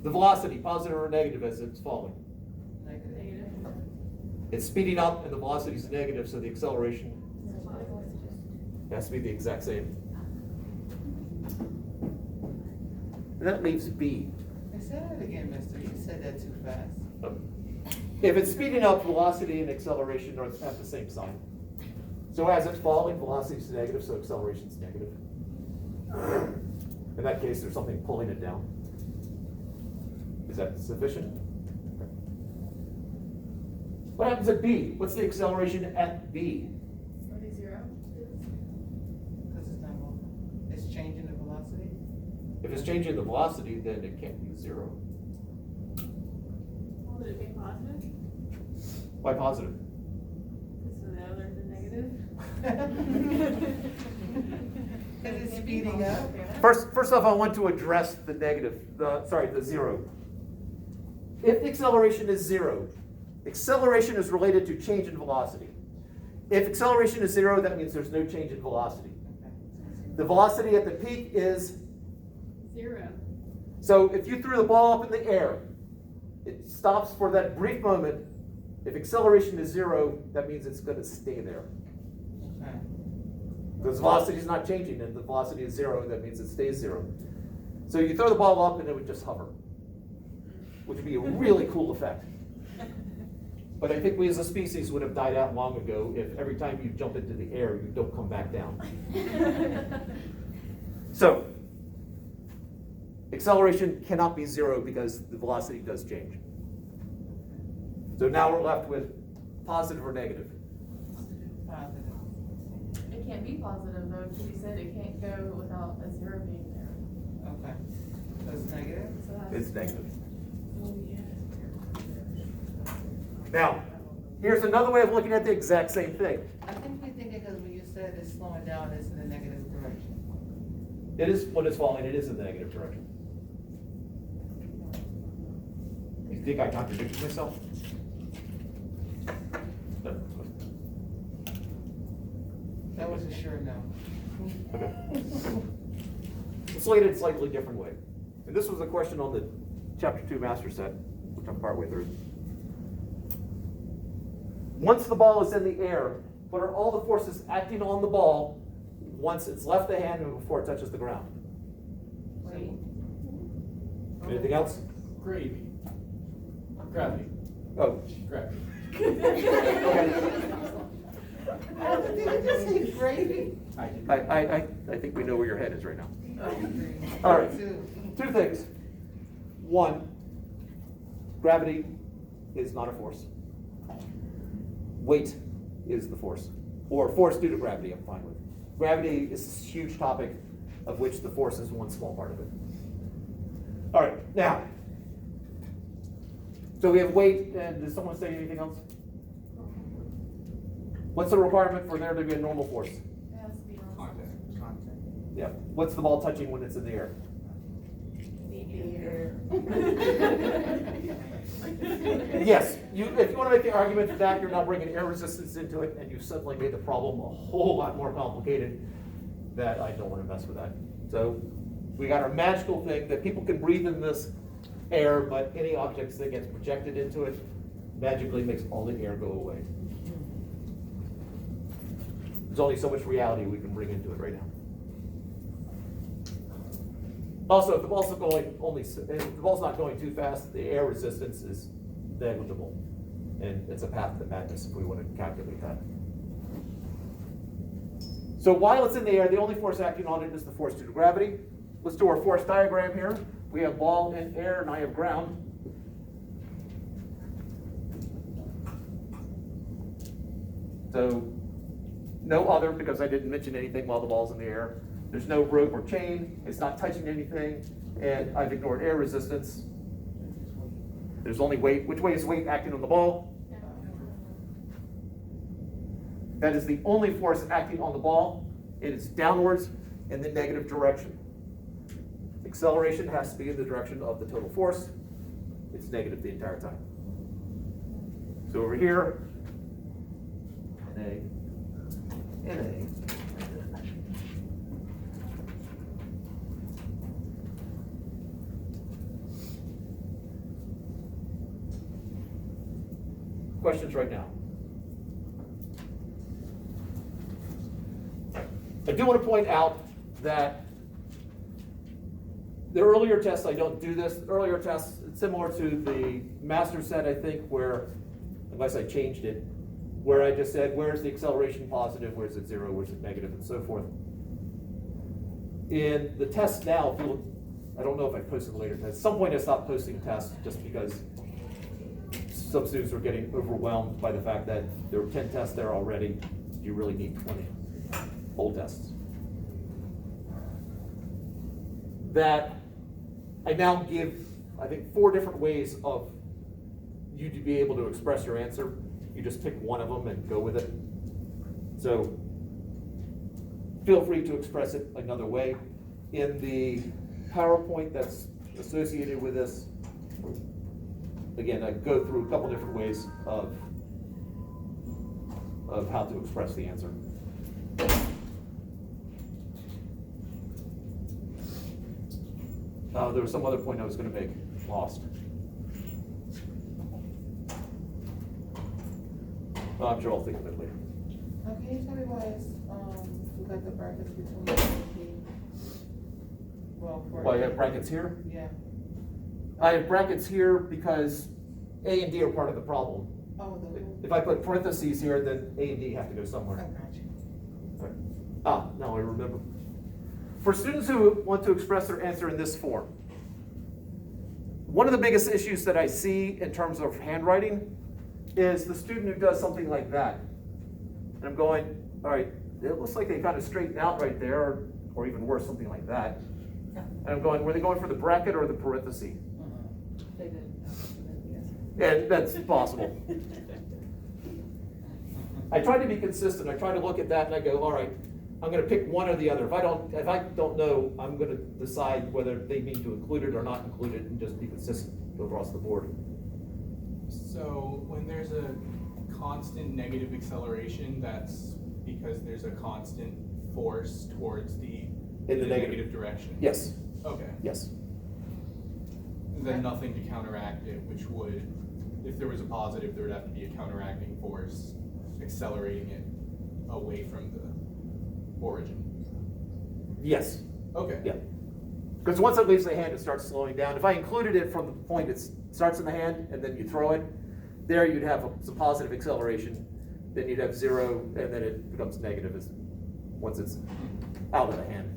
The velocity, positive or negative as it's falling. Negative. It's speeding up and the velocity is negative, so the acceleration has to be the exact same. And that leaves B. Say that again, mister. You said that too fast. If it's speeding up, velocity and acceleration are at the same sign. So as it's falling, velocity is negative, so acceleration is negative. In that case, there's something pulling it down. Is that sufficient? What happens at B? What's the acceleration at B? 0. Because it's not moving. It's changing the velocity. If it's changing the velocity, then it can't be 0. Would it be positive? Why positive? Because the other is a negative. Because it's speeding up. First off, I want to address the negative, the 0. If the acceleration is 0, acceleration is related to change in velocity. If acceleration is 0, that means there's no change in velocity. The velocity at the peak is 0. So if you threw the ball up in the air, it stops for that brief moment. If acceleration is 0, that means it's going to stay there. Okay. Because velocity is not changing, and the velocity is 0, that means it stays 0. So you throw the ball up and it would just hover, which would be a really cool effect. But I think we as a species would have died out long ago if every time you jump into the air, you don't come back down. So, acceleration cannot be 0 because the velocity does change. So now we're left with positive or negative. Positive. It can't be positive though, because you said it can't go without a 0 being there. Okay. So it's negative? So that's It's negative. Oh, yeah. Now, here's another way of looking at the exact same thing. I think we think it because when you said it's slowing down, it's in the negative direction. It is, when it's falling, it is in the negative direction. You think I contradicted myself? No. That was a sure no. Okay. Let's look at it a slightly different way. And this was a question on the chapter 2 master set, which I'm partway through. Once the ball is in the air, what are all the forces acting on the ball once it's left the hand and before it touches the ground? Wait. Anything else? Gravy. Gravity. Oh, Gravity. okay. Did you just say gravy? I think we know where your head is right now. All right. Two things. One, gravity is not a force. Weight is the force. Or force due to gravity, I'm fine with. Gravity is this huge topic of which the force is one small part of it. All right, now. So we have weight, and does someone say anything else? What's the requirement for there to be a normal force? It has to be on Contact. Yeah. What's the ball touching when it's in the air? the air. Yes, if you want to make the argument for that, you're now bringing air resistance into it, and you've suddenly made the problem a whole lot more complicated. That I don't want to mess with that. So we got our magical thing that people can breathe in this air, but any objects that gets projected into it magically makes all the air go away. There's only so much reality we can bring into it right now. Also, if the ball's not going too fast, the air resistance is negligible, and it's a path to madness if we want to calculate that. So while it's in the air, the only force acting on it is the force due to gravity. Let's do our force diagram here. We have ball in air, and I have ground. So no other, because I didn't mention anything while the ball's in the air. There's no rope or chain. It's not touching anything. And I've ignored air resistance. There's only weight. Which way is weight acting on the ball? That is the only force acting on the ball. It is downwards in the negative direction. Acceleration has to be in the direction of the total force. It's negative the entire time. So over here, NA. questions right now? I do want to point out that the earlier tests, I don't do this. Earlier tests, it's similar to the master set, I think, where, unless I changed it, where I just said, where's the acceleration positive, where's it zero, where's it negative, and so forth. In the test now, if you look, I don't know if I posted later tests. At some point I stopped posting tests just because some students were getting overwhelmed by the fact that there were 10 tests there already. Do you really need 20 whole tests? That I now give, I think, 4 different ways of you to be able to express your answer. You just pick one of them and go with it. So feel free to express it another way. In the PowerPoint that's associated with this, again, I go through a couple different ways of how to express the answer. There was some other point I was going to make, lost. I'm sure I'll think of it later. Can you tell me why it's, we got the brackets between A and B? Well, for. Well, I have brackets here. Yeah. I have brackets here because A and D are part of the problem. Oh, If I put parentheses here, then A and D have to go I somewhere. got you. Now I remember. For students who want to express their answer in this form, one of the biggest issues that I see in terms of handwriting is the student who does something like that. And I'm going, all right, it looks like they kind of straightened out right there, or even worse, something like that. And I'm going, were they going for the bracket or the parenthesis? They didn't. And that's possible. I try to be consistent. I try to look at that and I go, all right, I'm going to pick one or the other. If I don't know, I'm going to decide whether they mean to include it or not include it, and just be consistent across the board. So when there's a constant negative acceleration, that's because there's a constant force towards the negative direction? Yes. Okay. Yes. Then nothing to counteract it, which would, if there was a positive, there would have to be a counteracting force accelerating it away from the origin. Yes. Okay. Yeah. Because once it leaves the hand, it starts slowing down. If I included it from the point it starts in the hand and then you throw it, there you'd have some positive acceleration. Then you'd have zero, and then it becomes negative once it's out of the hand.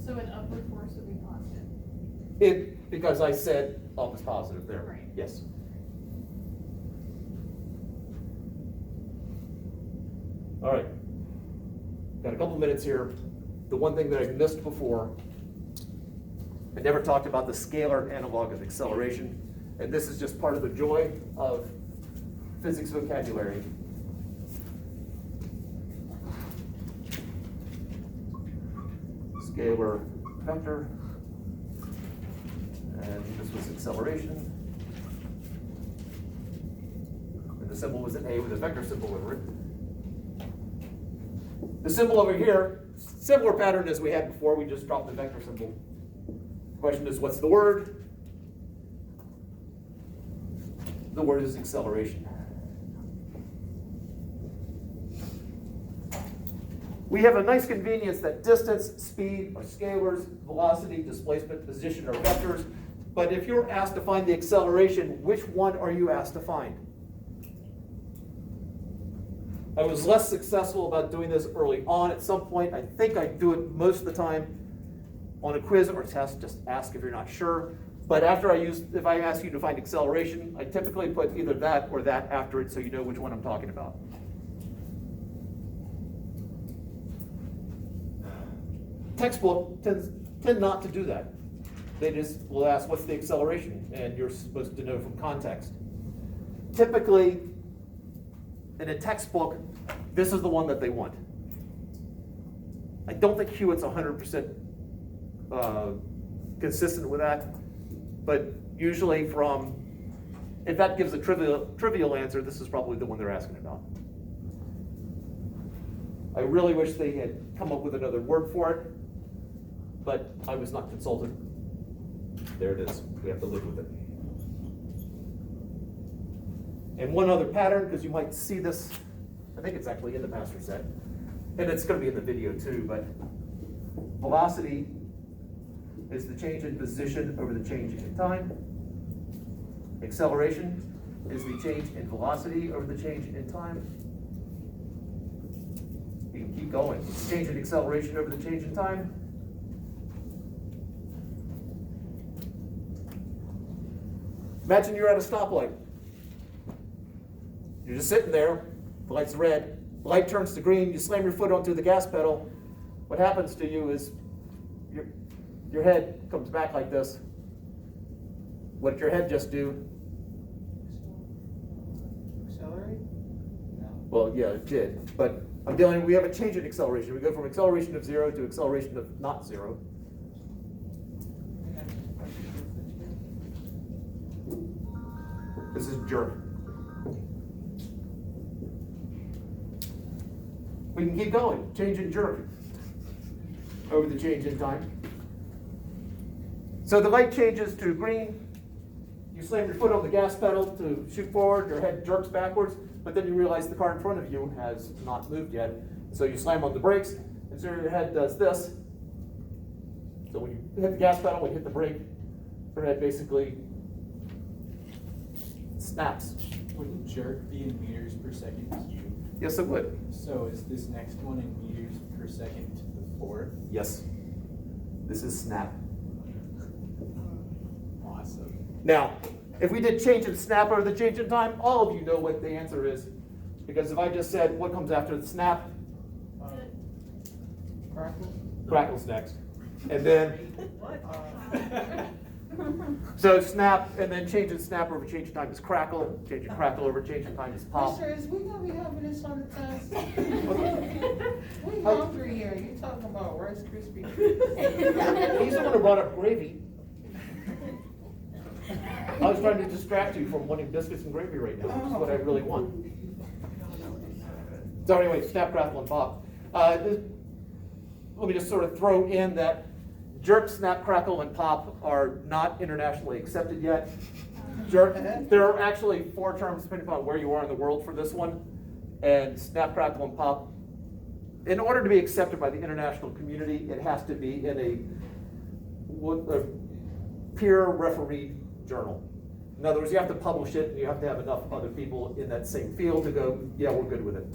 So an upward force would be positive. Because I said up is positive there. Right. Yes. All right. Got a couple minutes here. The one thing that I missed before, I never talked about the scalar analog of acceleration, and this is just part of the joy of physics vocabulary. Scalar vector, and this was acceleration. And the symbol was an A with a vector symbol over it. The symbol over here, similar pattern as we had before, we just dropped the vector symbol. The question is, what's the word? The word is acceleration. We have a nice convenience that distance, speed are scalars, velocity, displacement, position are vectors. But if you're asked to find the acceleration, which one are you asked to find? I was less successful about doing this early on. At some point, I think I do it most of the time on a quiz or test. Just ask if you're not sure. But if I ask you to find acceleration, I typically put either that or that after it so you know which one I'm talking about. Textbook tend not to do that. They just will ask, what's the acceleration? And you're supposed to know from context. Typically, in a textbook, this is the one that they want. I don't think Hewitt's 100% consistent with that, but usually if that gives a trivial answer, this is probably the one they're asking about. I really wish they had come up with another word for it, but I was not consulted. There it is. We have to live with it. And one other pattern, because you might see this, I think it's actually in the master set, and it's gonna be in the video too, but velocity is the change in position over the change in time. Acceleration is the change in velocity over the change in time. You can keep going. Change in acceleration over the change in time. Imagine you're at a stoplight. You're just sitting there, the light's red, the light turns to green, you slam your foot onto the gas pedal. What happens to you is your head comes back like this. What did your head just do? Accelerate? Well, yeah, it did, but we have a change in acceleration. We go from acceleration of 0 to acceleration of not 0. This is jerk. We can keep going, change in jerk over the change in time. So the light changes to green, you slam your foot on the gas pedal to shoot forward, your head jerks backwards, but then you realize the car in front of you has not moved yet. So you slam on the brakes, and so your head does this. So when you hit the gas pedal, when you hit the brake, your head basically snaps. Wouldn't jerk be in meters per second cubed? Yes, it would. So is this next one in meters per second to the fourth? Yes. This is snap. Awesome. Now, if we did change in snap over the change in time, all of you know what the answer is. Because if I just said, what comes after the snap? Crackle? Crackle's next. And then, so snap, and then change in snap over change in time is crackle. Change in crackle over change in time is pop. Mister, is we gonna be having this on the test? We hungry here, you talking about Rice Krispies. He's the one who brought up gravy. I was trying to distract you from wanting biscuits and gravy right now, which is what I really want. So anyway, snap, crackle, and pop. Let me just sort of throw in that jerk, snap, crackle, and pop are not internationally accepted yet. Jerk, there are actually 4 terms depending upon where you are in the world for this one. And snap, crackle, and pop, in order to be accepted by the international community, it has to be in a peer refereed journal. In other words, you have to publish it, and you have to have enough other people in that same field to go, yeah, we're good with it.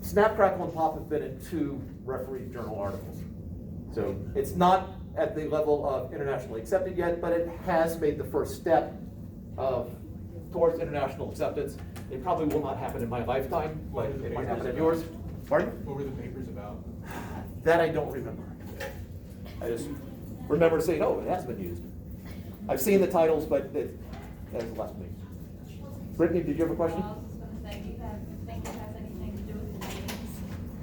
Snap, Crackle, and Pop have been in 2 refereed journal articles. So it's not at the level of internationally accepted yet, but it has made the first step towards international acceptance. It probably will not happen in my lifetime, but it might happen in yours. Pardon? What were the papers about? That I don't remember. I just remember saying, oh, it has been used. I've seen the titles, but it has left me. Brittany, did you have a question? Well, I was just gonna say, do you think it has anything to do with the names?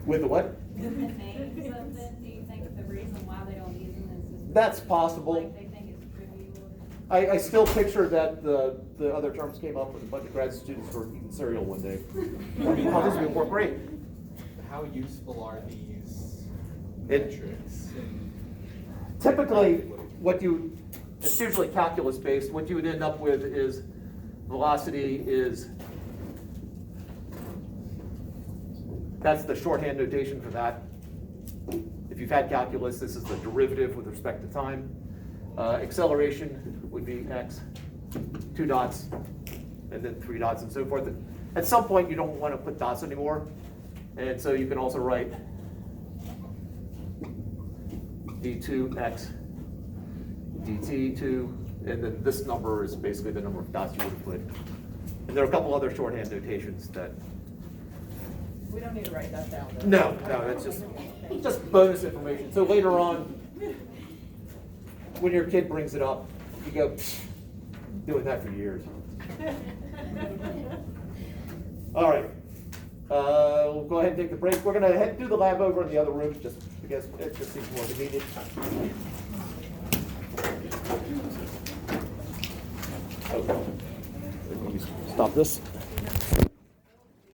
With the what? With the names of them? Do you think the reason why they don't use them is just? That's possible. Like they think it's trivial? I still picture that the other terms came up with a bunch of grad students who were eating cereal one day. Oh, this would work great. How useful are these It- metrics? Typically, it's usually calculus based, what you would end up with is velocity is, that's the shorthand notation for that. If you've had calculus, this is the derivative with respect to time. Acceleration would be x, 2 dots, and then 3 dots and so forth. At some point, you don't want to put dots anymore, and so you can also write d2x dt2, and then this number is basically the number of dots you would have put. And there are a couple other shorthand notations that, We don't need to write that down. though. no, that's just bonus information. So later on, when your kid brings it up, you go, "Pfft, doing that for years." All right, we'll go ahead and take the break. We're gonna do the lab over in the other room, just because it just seems more convenient. Okay. Let me stop this.